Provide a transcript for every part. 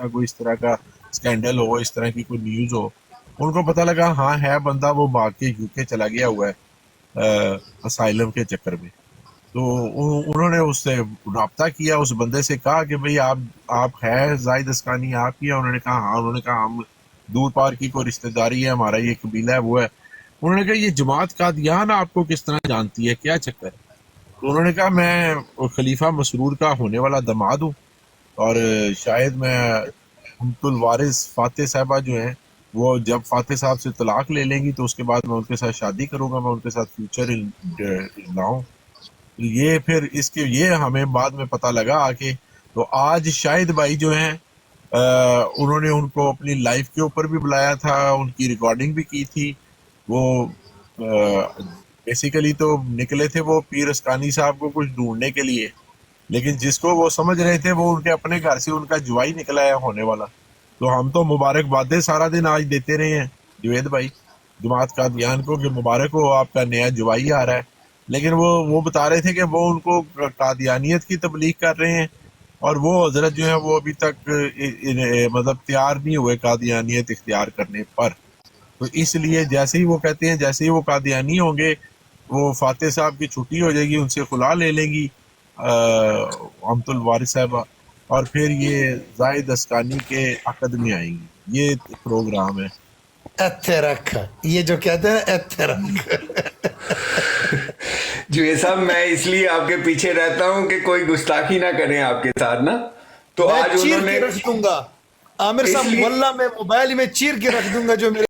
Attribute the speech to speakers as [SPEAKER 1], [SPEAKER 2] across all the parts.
[SPEAKER 1] تھا कोई इस तरह का स्कैंडल हो, इस तरह की कोई न्यूज़ हो. उनको पता लगा हाँ है बंदा, वो भाग के यूके चला गया हुआ है असाइलम के चक्कर में. तो उन्होंने उससे रब्ता किया, उस बंदे से कहा कि भाई आप है जाहिद अस्कानी, आप ही है? उन्होंने कहा हाँ. उन्होंने कहा हम दूर पार की कोई रिश्तेदारी है, हमारा ये कबीला है, वो है. उन्होंने कहा ये जमात कादियान आपको किस तरह जानती है, क्या चक्कर है? तो उन्होंने कहा मैं खलीफा मसरूर का होने वाला दामाद हूँ, और शायद मैं हमतुल वारिस फातेह साहबा जो हैं, वो जब फातेह साहब से तलाक ले लेंगी तो उसके बाद मैं उनके साथ शादी करूंगा, मैं उनके साथ फ्यूचर लाऊं. ये फिर इसके ये हमें बाद में पता लगा आके. तो आज शाहिद भाई जो हैं उन्होंने उनको अपनी लाइफ के ऊपर भी बुलाया था, उनकी रिकॉर्डिंग भी की थी. वो बेसिकली तो निकले थे वो पीर अस्कानी साहब को कुछ ढूंढने के लिए, लेकिन जिसको वो समझ रहे थे वो उनके अपने घर से उनका जुवाई निकला है होने वाला. तो हम तो मुबारकबादें सारा दिन आज देते रहे हैं जुवेद भाई जमात कादियान को कि मुबारक हो, आपका नया जुवाई आ रहा है. लेकिन वो बता रहे थे कि वो उनको कादियानियत की तबलीग कर रहे हैं, और वो हजरत जो है वो अभी तक मतलब तैयार नहीं हुए कादियानियत इख्तियार करने पर. तो इसलिए जैसे ही वो कहते हैं जैसे ही वो कादियानी होंगे, वो फातेह साहब की छुट्टी हो जाएगी, उनसे खुला ले लेंगी हमतुल वारिस साहबा, और फिर ये जाहिद अस्कानी के अकद में आएंगी. ये प्रोग्राम है.
[SPEAKER 2] रख ये जो कहते हैं रख
[SPEAKER 3] जो ये सब मैं इसलिए आपके पीछे रहता हूँ कि कोई गुस्ताखी ना करें आपके साथ ना. तो
[SPEAKER 2] मैं
[SPEAKER 3] आज
[SPEAKER 2] चीर
[SPEAKER 3] उन्होंने
[SPEAKER 2] के रख दूंगा आमिर साहब,
[SPEAKER 3] इसलिए
[SPEAKER 2] वल्लाह मैं मोबाइल में चीर के रख दूंगा जो मेरे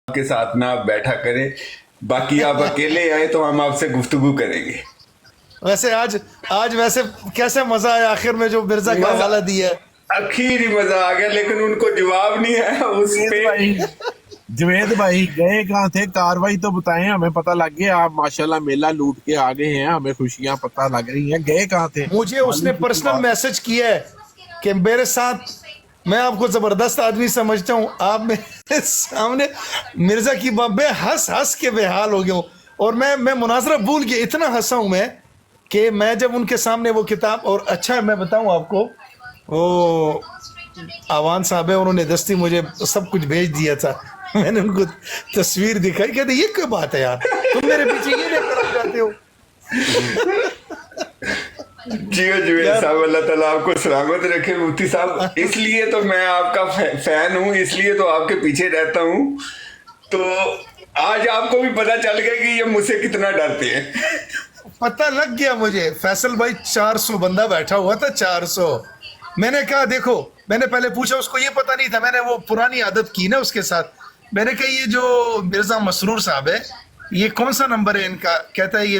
[SPEAKER 3] आपके साथ ना आप बैठा करें. बाकी आप अकेले आए तो हम आपसे गुफ्तगू करेंगे.
[SPEAKER 2] वैसे आज वैसे कैसे मजा आया आखिर में जो मिर्जा का हवाला दिया है.
[SPEAKER 3] आखिर ही मजा आ गया, लेकिन उनको जवाब नहीं है उस पे.
[SPEAKER 1] जुवेद भाई गए कहाँ थे? कार्रवाई तो बताएं, हमें पता लग गया आप माशाल्लाह मेला लूट के आ गए हैं, हमें खुशियां पता लग रही हैं. गए कहाँ थे?
[SPEAKER 2] मुझे उसने पर्सनल मैसेज किया है कि मेरे साथ, मैं आपको जबरदस्त आदमी समझता हूँ, आप मेरे सामने मिर्जा की बाबे हंस हंस के बेहाल हो गया हूँ. और मैं मुनाजरा भूल गया, इतना हंसा हूँ मैं कि मैं जब उनके सामने वो किताब, और अच्छा मैं बताऊँ आपको, वो आवान साहब है, उन्होंने दस्ती मुझे सब कुछ भेज दिया था. मैंने उनको तस्वीर दिखाई, कहते ये क्या बात है यार, तुम मेरे पीछे ये लेकर आ जाते हो.
[SPEAKER 3] जियो जुवेद साहब, अल्लाह ताला आपको सलामत रखे मुफ्ती साहब. इसलिए तो मैं आपका फैन हूँ, इसलिए तो आपके पीछे रहता हूँ. तो आज आपको भी पता चल गया कि ये मुझसे कितना डरते हैं.
[SPEAKER 2] पता लग गया मुझे. फैसल भाई 400 बंदा बैठा हुआ था, 400. मैंने कहा देखो, मैंने पहले पूछा, उसको ये पता नहीं था, मैंने वो पुरानी आदत की ना उसके साथ. मैंने कहा ये जो मिर्जा मसरूर साहब है, ये कौन सा नंबर है इनका? कहता है ये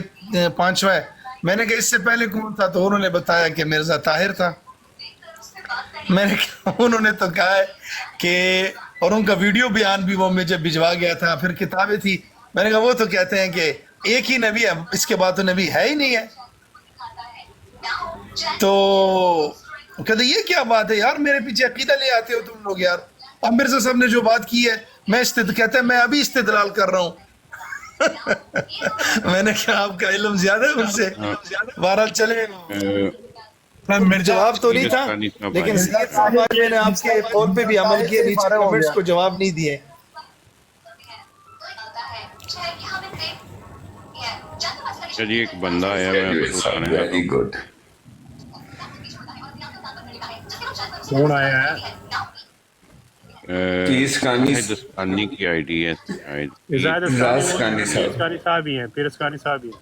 [SPEAKER 2] 5वां है. मैंने कहा इससे पहले कौन था? तो उन्होंने बताया कि मिर्जा ताहिर था. मैंने कहा, उन्होंने तो कहा है कि, और उनका वीडियो बयान भी वो मुझे भिजवा गया था, फिर किताबें थी. मैंने कहा वो तो कहते हैं कि एक ही नबी है, इसके बाद तो नबी है ही नहीं है. तो कहते ये क्या बात है यार, मेरे पीछे अकीदा ले आते हो तुम लोग यार. अब मिर्जा साहब ने जो बात की है, मैं कहते हैं मैं अभी इस्तेदलाल कर रहा हूँ. मैंने कहा आपका इल्म ज्यादा है मुझसे. बहरहाल चले, जवाब तो नहीं था, लेकिन मैंने आपके कॉल पे भी अमल किया, नीचे कमेंट्स को जवाब नहीं दिए.
[SPEAKER 4] चलिए एक बंदा आया, मैं
[SPEAKER 3] वेरी गुड.
[SPEAKER 5] कौन आया है?
[SPEAKER 4] अस्कानी की आईडी है शायद.
[SPEAKER 3] अस्कानी
[SPEAKER 5] साहब ही हैं, फिर अस्कानी साहब ही हैं.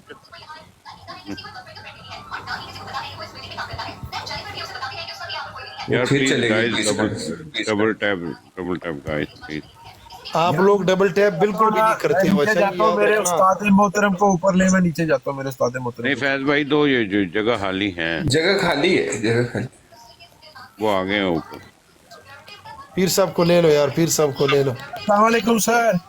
[SPEAKER 4] यार
[SPEAKER 3] फिर
[SPEAKER 4] प्लीज
[SPEAKER 3] चलेगी
[SPEAKER 4] guys, double tap guys please.
[SPEAKER 2] आप लोग डबल टैप बिल्कुल भी नहीं करते हो.
[SPEAKER 1] मेरे उस्ताद मोहतरम को ऊपर ले, मैं नीचे जाता हूँ मेरे उस्ताद मोहतरम.
[SPEAKER 4] नहीं फैज भाई, दो ये जो जगह खाली है,
[SPEAKER 3] जगह खाली है, जगह खाली.
[SPEAKER 4] वो आ गए ऊपर.
[SPEAKER 2] पीर साहब को ले लो यार, पीर साहब को ले लो.
[SPEAKER 1] अस्सलाम वालेकुम सर.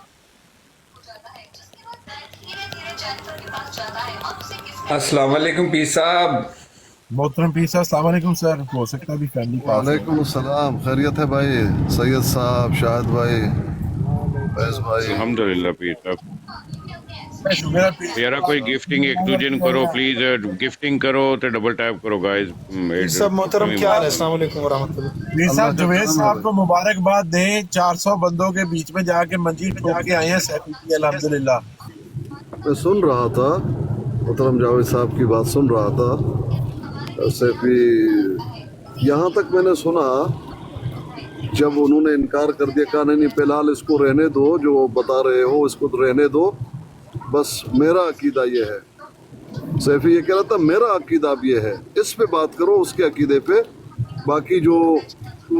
[SPEAKER 3] अस्सलाम वालेकुम पीर साहब.
[SPEAKER 1] मोहतरम पीर साहब अस्सलाम वालेकुम सर. हो सकता है भी फैमिली पास.
[SPEAKER 6] वालेकुम सलाम, खैरियत है भाई? सैयद साहब, शाहिद भाई, फैज भाई.
[SPEAKER 4] अल्हम्दुलिल्लाह पीर साहब.
[SPEAKER 1] मेरा पीर
[SPEAKER 4] यारा कोई गिफ्टिंग एक दूजे ਨੂੰ ਕਰੋ ਪਲੀਜ਼ ਗਿਫਟਿੰਗ ਕਰੋ ਤੇ ਡਬਲ ਟੈਪ ਕਰੋ गाइस
[SPEAKER 2] पीर साहब मोहतरम क्या हाल है? अस्सलाम वालेकुम वरहमतुल्लाह।
[SPEAKER 1] साहब जुवेद साहब को मुबारकबाद दें, 400 बंदों के बीच में जाके मंजी ठोक के आए हैं सैफी की, अल्हम्दुलिल्लाह।
[SPEAKER 6] मैं सुन रहा था मोहतरम जावेद साहब की बात सुन रहा था सैफी, यहाँ तक मैंने सुना जब उन्होंने इनकार कर दिया, कहा नहीं फिलहाल इसको रहने दो, जो बता रहे हो इसको तो रहने दो, बस मेरा अकीदा ये है। सैफी ये कह रहा था मेरा अकीदा अब ये है, इस पे बात करो, उसके अकीदे पे। बाकी जो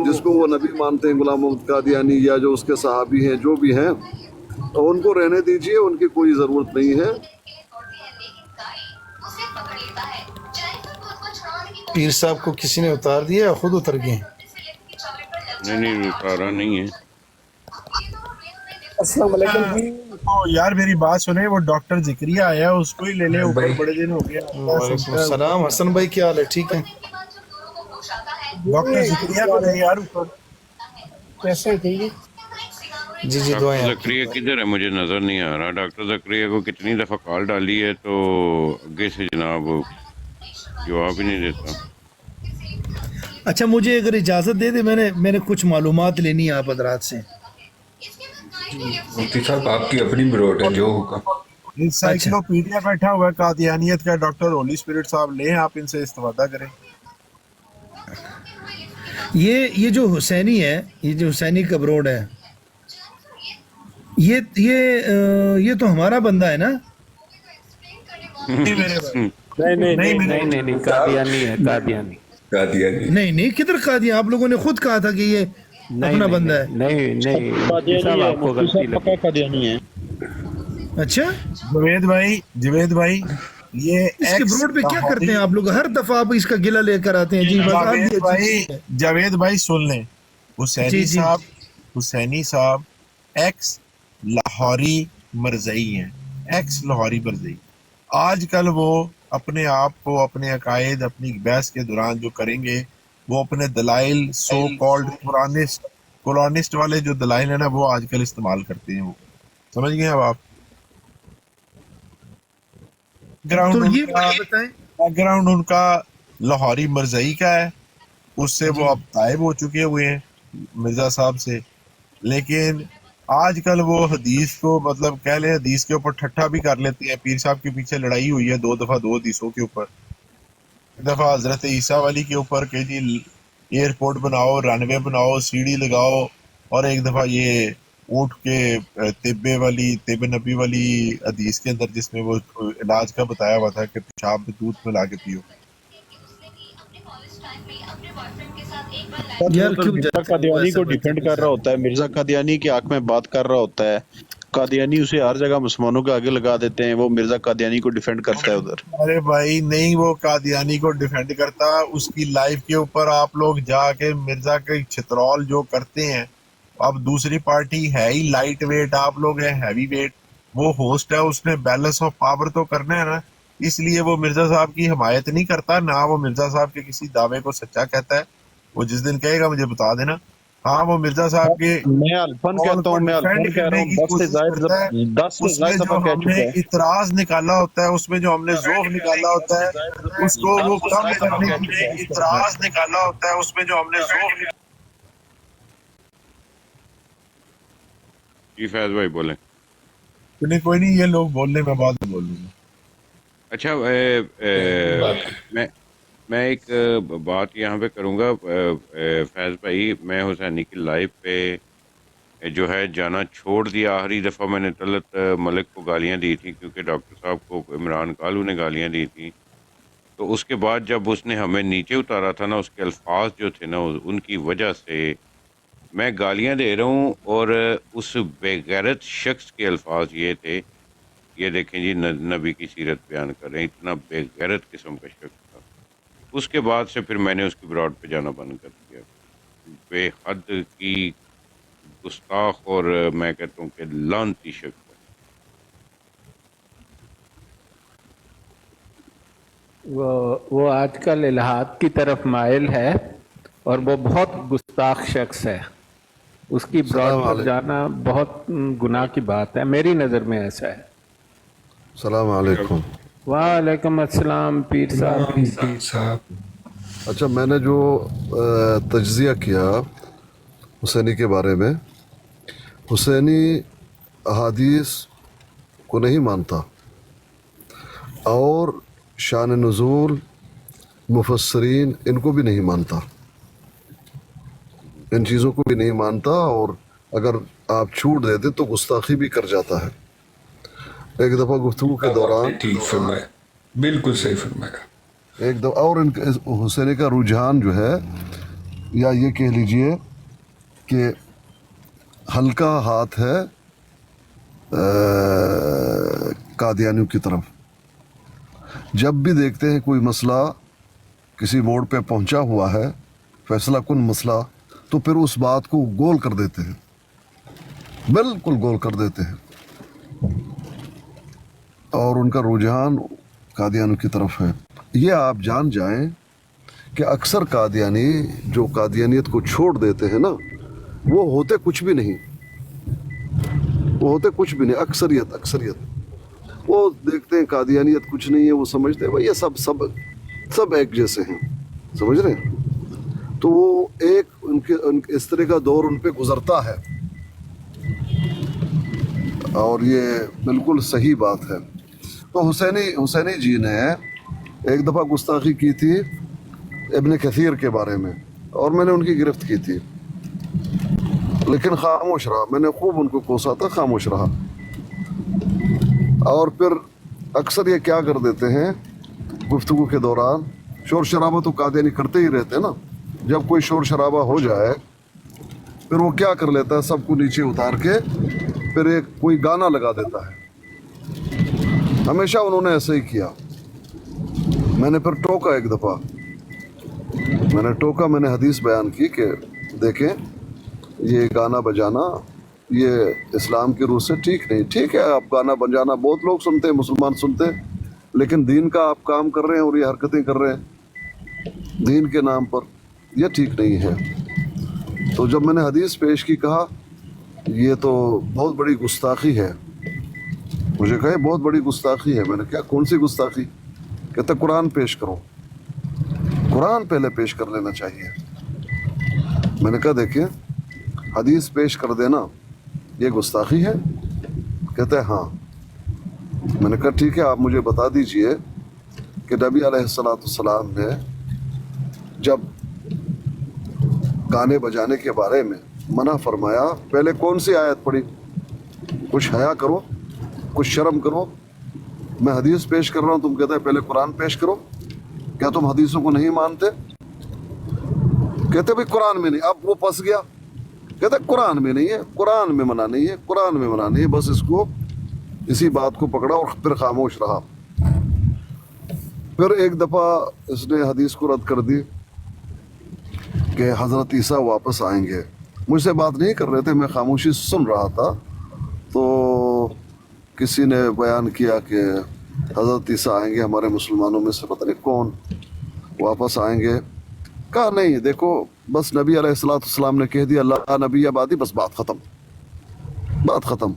[SPEAKER 6] जिसको वो नबी मानते हैं गुलाम मोहम्मद कादियानी या जो उसके सहाबी हैं जो भी हैं, तो उनको रहने दीजिए, उनकी कोई ज़रूरत नहीं है।
[SPEAKER 2] पीर साहब को किसी ने उतार दिया या खुद उतर गए?
[SPEAKER 4] नहीं उतारा नहीं है।
[SPEAKER 1] अस्सलाम वालेकुम जी। तो यार मेरी बात सुने, वो डॉक्टर जिक्रिया आया, उसको ही ले ले ऊपर, बड़े दिन हो गया।
[SPEAKER 2] वालेकुम सलाम। हसन भाई क्या हाल है? ठीक है।
[SPEAKER 1] डॉक्टर जिक्रिया को ले यार ऊपर।
[SPEAKER 7] कैसे ठीक है?
[SPEAKER 2] जी जी दुआएं
[SPEAKER 4] डॉक्टर
[SPEAKER 2] आपकी।
[SPEAKER 4] जकरिया किधर है, मुझे नजर नहीं आ रहा। डॉक्टर जकरिया को कितनी दफा कॉल डाली है तो आगे से जनाब जवाब ही नहीं देता।
[SPEAKER 2] अच्छा मुझे अगर इजाज़त दे दे, मैंने कुछ मालूमात लेनी है आप हजरात से।
[SPEAKER 3] मुफ्ती साहब आपकी अपनी ब्रोड है, जो होगा।
[SPEAKER 1] इंसाइक्लोपीडिया बैठा हुआ है कादियानियत का, डॉक्टर होली स्पिरिट साहब लें, आप इनसे इस्तेफादा करें।
[SPEAKER 2] ये जो हुसैनी है, ये जो हुसैनी कबरोड है, ये तो हमारा बंदा है ना?
[SPEAKER 1] नहीं मेरे भाई,
[SPEAKER 7] नहीं कादियानी है, कादियानी।
[SPEAKER 3] कादियानी
[SPEAKER 2] नहीं किधर कहा दिया? आप लोगों ने खुद कहा था कि ये अपना बंदा है।
[SPEAKER 7] नहीं साहब आपको गलती लगी।
[SPEAKER 2] अच्छा
[SPEAKER 1] जवेद भाई ये
[SPEAKER 2] इसके ब्रोड पे क्या करते हैं आप लोग? हर दफा आप इसका गिला लेकर आते हैं जी। बस आप भी
[SPEAKER 1] जावेद भाई सुन लें,
[SPEAKER 2] जी, जी।
[SPEAKER 1] हुसैनी साहब एक्स लाहौरी मरज़ई हैं, एक्स लाहौरी मरज़ई। आजकल वो अपने आप को, अपने अकायद, अपनी बहस के दौरान जो करेंगे, वो अपने दलाइल, सो कॉल्ड कॉलोनिस्ट वाले जो दलाइल है ना, वो आजकल इस्तेमाल करते हैं। वो समझ गए अब आप?
[SPEAKER 2] तो ये
[SPEAKER 1] ग्राउंड
[SPEAKER 2] बताएं।
[SPEAKER 1] बैकग्राउंड उनका लाहौरी मरज़ई का है, उससे वो अब तायब हो चुके हुए हैं मिर्जा साहब से। लेकिन आजकल वो हदीस को, मतलब कह ले हदीस के ऊपर ठट्ठा भी कर लेते हैं। पीर साहब के पीछे लड़ाई हुई है 2 दफा 2 हदीसों के ऊपर। एक दफा हजरत ईसा वाली के ऊपर कि जी एयरपोर्ट बनाओ, रनवे बनाओ, सीढ़ी लगाओ, और एक दफा ये ऊँट के तिब्ब नबी वाली हदीस के अंदर जिसमें वो इलाज का बताया हुआ था कि पेशाब में दूध मिला के पियो।
[SPEAKER 2] यार क्यों
[SPEAKER 8] मिर्जा कादियानी को डिफेंड कर रहा होता है, मिर्जा कादियानी की आंख में बात कर रहा होता है। कादियानी उसे हर जगह मुसलमानों के आगे लगा देते हैं, वो मिर्जा कादियानी को डिफेंड करता है उधर।
[SPEAKER 1] अरे भाई नहीं, वो कादियानी को डिफेंड करता, उसकी लाइफ के ऊपर आप लोग जाके मिर्जा के छितरौल जो करते हैं। अब दूसरी पार्टी है ही लाइट वेट, आप लोग हैं हैवी वेट। वो होस्ट है, उसने बैलेंस ऑफ पावर तो करना है ना, इसलिए वो मिर्जा साहब की हिमायत नहीं करता ना, वो मिर्जा साहब के किसी दावे को सच्चा कहता है। वो जिस दिन कहेगा मुझे बता देना। हाँ, वो मिर्जा साहब के
[SPEAKER 8] मैं अल्फन कहता हूँ, मैं अल्फन कह रहा हूँ, 10 से ज्यादा दफा कह चुका है।
[SPEAKER 1] इतराज निकाला होता है, उसमें जो हमने ज़ोफ निकाला होता है उसको वो कम करने के लिए इतराज निकाला होता है, उसमें जो हमने ज़ोफ
[SPEAKER 4] जी फैज भाई बोले।
[SPEAKER 1] कोई नहीं, ये लोग बोल ले, मैं बाद में बोल लूंगा।
[SPEAKER 4] अच्छा मैं एक बात यहाँ पे करूँगा फैज़ भाई, मैं हुसैनी की लाइव पे जो है जाना छोड़ दिया। आखिरी दफ़ा मैंने तलत मलिक को गालियाँ दी थी क्योंकि डॉक्टर साहब को इमरान कालू ने गालियाँ दी थी। तो उसके बाद जब उसने हमें नीचे उतारा था ना, उसके अल्फाज जो थे ना, उनकी वजह से मैं गालियाँ दे रहा हूँ। और उस बेगैरत शख्स के अल्फाज ये थे, ये देखें जी नबी की सीरत बयान कर रहे हैं, इतना बेगैरत किस्म का शख्स था। उसके बाद से फिर मैंने उसकी ब्रॉड पे जाना बंद कर दिया। बेहद की गुस्ताख और मैं कहता हूँ कि लानती शख्स है।
[SPEAKER 7] वो आजकल इल्हाद की तरफ माइल है और वो बहुत गुस्ताख शख्स है। उसकी ब्रॉड पर जाना बहुत गुनाह की बात है, मेरी नज़र में ऐसा है।
[SPEAKER 6] सलाम अलैकुम।
[SPEAKER 7] वालेकुम अस्सलाम पीर साहब।
[SPEAKER 2] साहब
[SPEAKER 6] अच्छा, मैंने जो तज्जिया किया हुसैनी के बारे में, हुसैनी अहादीस को नहीं मानता और शान नुज़ूल मुफस्सरीन इनको भी नहीं मानता, इन चीज़ों को भी नहीं मानता, और अगर आप छूट देते तो गुस्ताखी भी कर जाता है। एक दफ़ा गुफ्तगू के दौरान
[SPEAKER 3] ठीक फरमाया, बिल्कुल सही फरमाया।
[SPEAKER 6] एक दफ़ा और इनके हुसैनी का रुझान जो है, या ये कह लीजिए कि हल्का हाथ है कादियानियों की तरफ। जब भी देखते हैं कोई मसला किसी मोड़ पे पहुंचा हुआ है, फैसला कुन मसला, तो फिर उस बात को गोल कर देते हैं, बिल्कुल गोल कर देते हैं, और उनका रुझान कादियानियों की तरफ है। ये आप जान जाएं कि अक्सर कादियानी जो कादियानियत को छोड़ देते हैं ना, वो होते कुछ भी नहीं, वो होते कुछ भी नहीं। अक्सरियत वो देखते हैं कादियानियत कुछ नहीं है, वो समझते हैं भाई ये सब एक जैसे हैं, समझ रहे हैं। तो वो उनके इस तरह का दौर उन पे गुजरता है, और ये बिल्कुल सही बात है। तो हुसैनी जी ने एक दफ़ा गुस्ताखी की थी इब्न कसीर के बारे में, और मैंने उनकी गिरफ्त की थी, लेकिन खामोश रहा। मैंने खूब उनको कोसा था, खामोश रहा। और फिर अक्सर ये क्या कर देते हैं गुफ्तगू के दौरान, शोर शराबा तो कादियानी करते ही रहते हैं ना। जब कोई शोर शराबा हो जाए, फिर वो क्या कर लेता है, सबको नीचे उतार के फिर एक कोई गाना लगा देता है। हमेशा उन्होंने ऐसे ही किया। मैंने फिर टोका, एक दफ़ा मैंने हदीस बयान की कि देखें, ये गाना बजाना ये इस्लाम की रूह से ठीक नहीं। ठीक है, आप गाना बजाना बहुत लोग सुनते हैं, मुसलमान सुनते हैं, लेकिन दीन का आप काम कर रहे हैं और ये हरकतें कर रहे हैं दीन के नाम पर, ये ठीक नहीं है। तो जब मैंने हदीस पेश की, कहा ये तो बहुत बड़ी गुस्ताखी है। मुझे कहे बहुत बड़ी गुस्ताखी है। मैंने क्या, कौन सी गुस्ताखी? कहते कुरान पेश करो, कुरान पहले पेश कर लेना चाहिए। मैंने कहा देखिए, हदीस पेश कर देना ये गुस्ताखी है? कहते हैं हाँ। मैंने कहा ठीक है, आप मुझे बता दीजिए कि नबी अलैहिस्सलाम ने जब गाने बजाने के बारे में मना फरमाया, पहले कौन सी आयत पढ़ी? कुछ हया करो, कुछ शर्म करो। मैं हदीस पेश कर रहा हूँ, तुम कहते हैं पहले कुरान पेश करो। क्या तुम हदीसों को नहीं मानते? कहते भाई कुरान में नहीं। अब वो फंस गया, कहते कुरान में नहीं है, कुरान में मना नहीं है, कुरान में मना नहीं है। बस इसको, इसी बात को पकड़ा और फिर खामोश रहा। फिर एक दफ़ा इसने हदीस को रद्द कर दी कि हज़रत ईसा वापस आएंगे। मुझसे बात नहीं कर रहे थे, मैं खामोशी सुन रहा था। तो किसी ने बयान किया कि हज़रत ईसा आएंगे, हमारे मुसलमानों में से पता नहीं कौन वापस आएंगे। कहा नहीं, देखो बस नबी अलैहिस्सलाम ने कह दिया ला नबी आबादी, बस बात ख़त्म।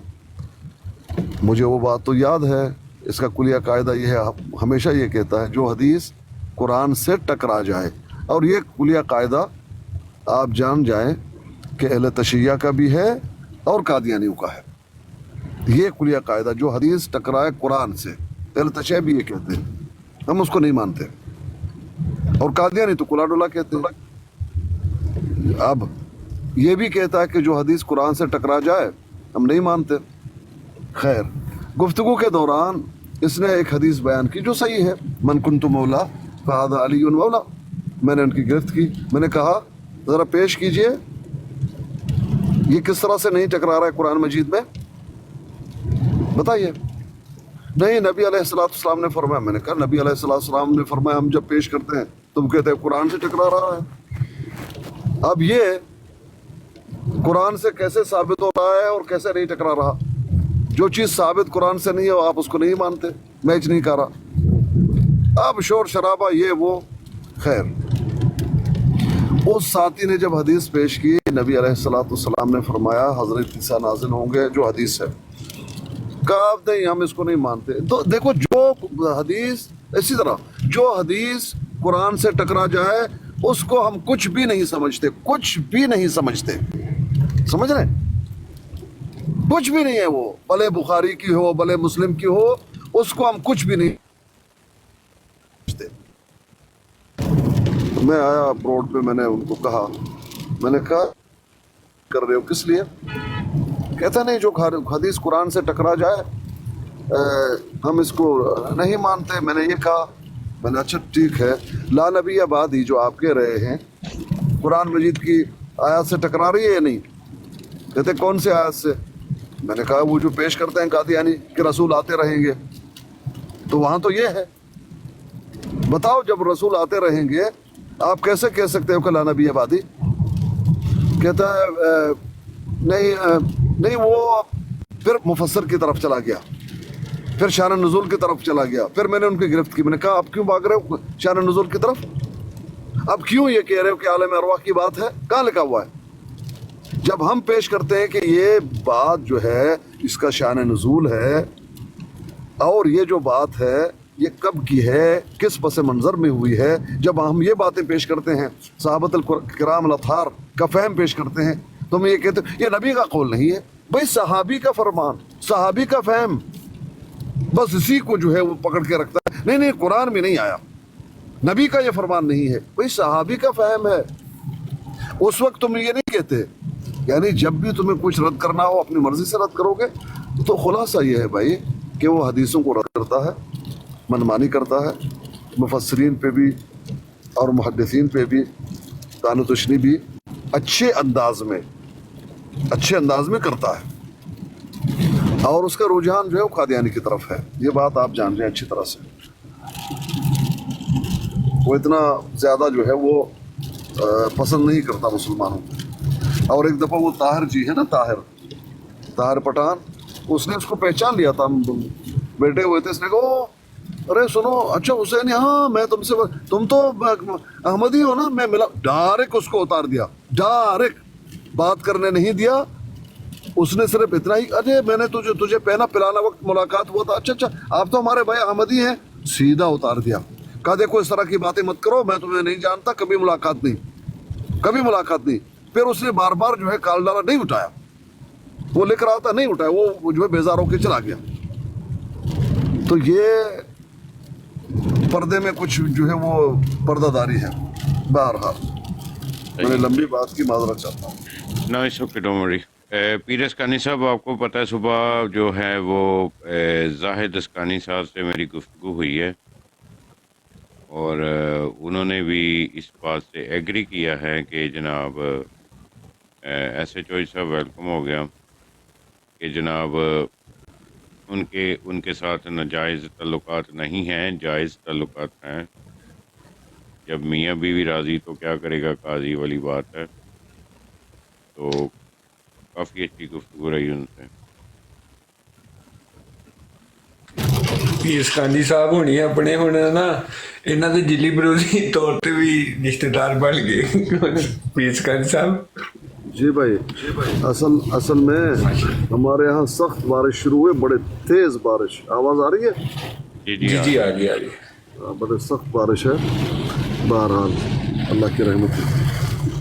[SPEAKER 6] मुझे वो बात तो याद है। इसका कुलिया कायदा ये है, हमेशा ये कहता है जो हदीस कुरान से टकरा जाए, और ये कुलिया कायदा आप जान जाएं कि अहले तशय्या का भी है और कादियानियों का है। ये कुलिया कायदा, जो हदीस टकराए कुरान से, अहले तशय्या भी ये कहते हैं, हम उसको नहीं मानते, और कादियानी तो कुला डुला कहते हैं। अब ये भी कहता है कि जो हदीस कुरान से टकरा जाए हम नहीं मानते। खैर, गुफ्तगू के दौरान इसने एक हदीस बयान की जो सही है, मन कुन्तु मौला फ़हाज़ा अलीयुन मौला। मैंने उनकी गिरफ्त की। मैंने कहा ज़रा पेश कीजिए, ये किस तरह से नहीं टकरा रहा है कुरान मजीद में, बताइए। नहीं, नबी अलैहिस्सलाम ने फरमाया। मैंने कहा नबी अलैहिस्सलाम ने फरमाया, हम जब पेश करते हैं तुम कहते हैं कुरान से टकरा रहा है। अब ये कुरान से कैसे साबित हो रहा है और कैसे नहीं टकरा रहा? जो चीज़ साबित कुरान से नहीं है आप उसको नहीं मानते, मैच नहीं कर रहा। अब शोर शराबा ये वो। खैर, उस साथी ने जब हदीस पेश की, नबी अलैहिस्सलाम ने फरमाया हज़रत ईसा नाज़िल होंगे, जो हदीस है। कहा नहीं हम इसको नहीं मानते। तो देखो जो हदीस, इसी तरह जो हदीस कुरान से टकरा जाए उसको हम कुछ भी नहीं समझते, कुछ भी नहीं समझते, समझ रहे? कुछ भी नहीं है वो, भले बुखारी की हो भले मुस्लिम की हो, उसको हम कुछ भी नहीं समझते। तो मैं आया रोड पे, मैंने उनको कहा, मैंने कहा कर रहे हो किस लिए? कहता नहीं जो हदीस कुरान से टकरा जाए हम इसको नहीं मानते। मैंने ये कहा, मैंने अच्छा ठीक है, ला नबी आबादी जो आप कह रहे हैं कुरान मजीद की आयत से टकरा रही है या नहीं? कहते कौन से आयत से? मैंने कहा वो जो पेश करते हैं कादियानी कि रसूल आते रहेंगे, तो वहाँ तो ये है। बताओ जब रसूल आते रहेंगे आप कैसे कह सकते हो कि ला नबी आबादी? कहता है नहीं वो फिर मुफस्सर की तरफ चला गया, फिर शान नुज़ूल की तरफ चला गया। फिर मैंने उनकी गिरफ्त की, मैंने कहा आप क्यों भाग रहे हो शान नुज़ूल की तरफ? अब क्यों ये कह रहे हो कि आलम अरवाह की बात है? कहाँ लिखा हुआ है? जब हम पेश करते हैं कि ये बात जो है इसका शान नुज़ूल है और ये जो बात है ये कब की है, किस पस मंज़र में हुई है, जब हम ये बातें पेश करते हैं, सहाबतुल किराम अल-अथहार का फ़हम पेश करते हैं, तो हम ये कहते हैं ये नबी का कौल नहीं है भाई, सहाबी का फरमान, सहाबी का फ़हम, बस इसी को जो है वो पकड़ के रखता है। नहीं कुरान में नहीं आया, नबी का ये फरमान नहीं है भाई, सहाबी का फ़हम है। उस वक्त तुम ये नहीं कहते, यानी जब भी तुम्हें कुछ रद्द करना हो अपनी मर्जी से रद्द करोगे। तो खुलासा ये है भाई कि वो हदीसों को रद्द करता है, मनमानी करता है, मुफस्सिरीन पे भी और मुहद्दिसीन पे भी तानु तशनी भी अच्छे अंदाज में करता है, और उसका रुझान जो है वो कादियानी की तरफ है। ये बात आप जान रहे हैं अच्छी तरह से। वो इतना ज़्यादा जो है वो पसंद नहीं करता मुसलमानों को। और एक दफ़ा वो ताहिर जी है ना, ताहिर पठान, उसने उसको पहचान लिया था, हम बैठे हुए थे, उसने कहा अरे सुनो, अच्छा हुसैन, हाँ मैं तुमसे, तुम तो अहमदी हो ना? मैं मिला, डायरेक्ट उसको उतार दिया, डायरेक्ट बात करने नहीं दिया। उसने सिर्फ इतना ही, अरे मैंने तुझे पहना पिलाना वक्त मुलाकात हुआ था, अच्छा आप तो हमारे भाई अहमदी हैं, सीधा उतार दिया। कहा देखो इस तरह की बातें मत करो, मैं तुम्हें नहीं जानता, कभी मुलाकात नहीं। फिर उसने बार बार जो है काल डाला, नहीं उठाया, वो लिख रहा था नहीं उठाया, वो जो है बेजार होकर चला गया। तो ये पर्दे में कुछ जो है वो पर्दादारी है। बहरहाल मैंने लंबी बात की माजरत चाहता हूँ।
[SPEAKER 4] ना इस वक्त डोमरी पीर अस्कानी साहब, आपको पता है सुबह जो है वो जाहिद अस्कानी साहब से मेरी गुफ्तगू हुई है और उन्होंने भी इस बात से एग्री किया है कि जनाब SHO साहब वेलकम हो गया कि जनाब उनके साथ नाजायज़ ताल्लुकात नहीं हैं, जायज़ ताल्लुकात हैं। जब मियाँ बीवी राज़ी तो क्या करेगा काजी वाली बात है। तो काफ़ी अच्छी गुफ्तगू रही उनसे।
[SPEAKER 3] पीर अस्कानी साहब होनी अपने हुण ना इन्हां दे जिली विरोधी तौर पे भी रिश्तेदार बन गए पीर अस्कानी साहब।
[SPEAKER 6] जी भाई, असल में हमारे यहाँ सख्त बारिश शुरू हुई, बड़े तेज बारिश। आवाज़ आ रही है?
[SPEAKER 3] जी आ गई।
[SPEAKER 6] बड़े सख्त बारिश है। बहरहाल अल्लाह की रहमत है।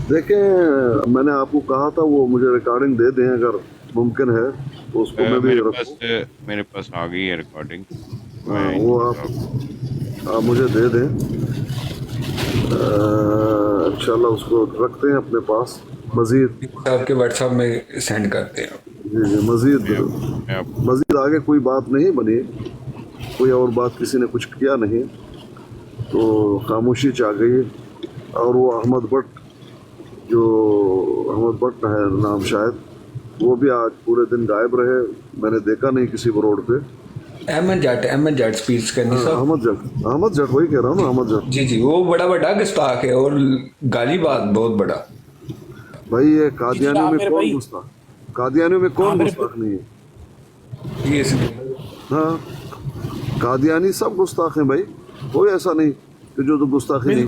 [SPEAKER 6] देखें, मैंने आपको कहा था वो मुझे रिकॉर्डिंग दे दें अगर मुमकिन है तो उसको मैं भी
[SPEAKER 4] मेरे पास आ गई है रिकॉर्डिंग।
[SPEAKER 6] वो आप मुझे दे दें, इंशाल्लाह उसको रखते हैं अपने पास। मजीद
[SPEAKER 3] आपके व्हाट्सएप में सेंड करते हैं।
[SPEAKER 6] जी मजीद आगे कोई बात नहीं बनी, कोई और बात किसी ने कुछ किया नहीं, तो खामोशी चाह गई। और वो अहमद भट्ट है नाम शायद, वो भी आज पूरे दिन गायब रहे, मैंने देखा नहीं किसी को रोड पे।
[SPEAKER 3] अहमद जट स्पीच करनी साहब।
[SPEAKER 6] अहमद जट वही कह रहा हूँ ना, अहमद जट।
[SPEAKER 3] जी वो बड़ा गुस्ताख है और गाली बात बहुत बड़ा।
[SPEAKER 6] भाई ये कादियानियों में कौन गुस्ताख? कादियानियों में कौन गुस्ताख नहीं है?
[SPEAKER 3] ये
[SPEAKER 6] हाँ, कादियानी सब गुस्ताख हैं भाई, कोई ऐसा नहीं कि जो तो गुस्ताखी नहीं।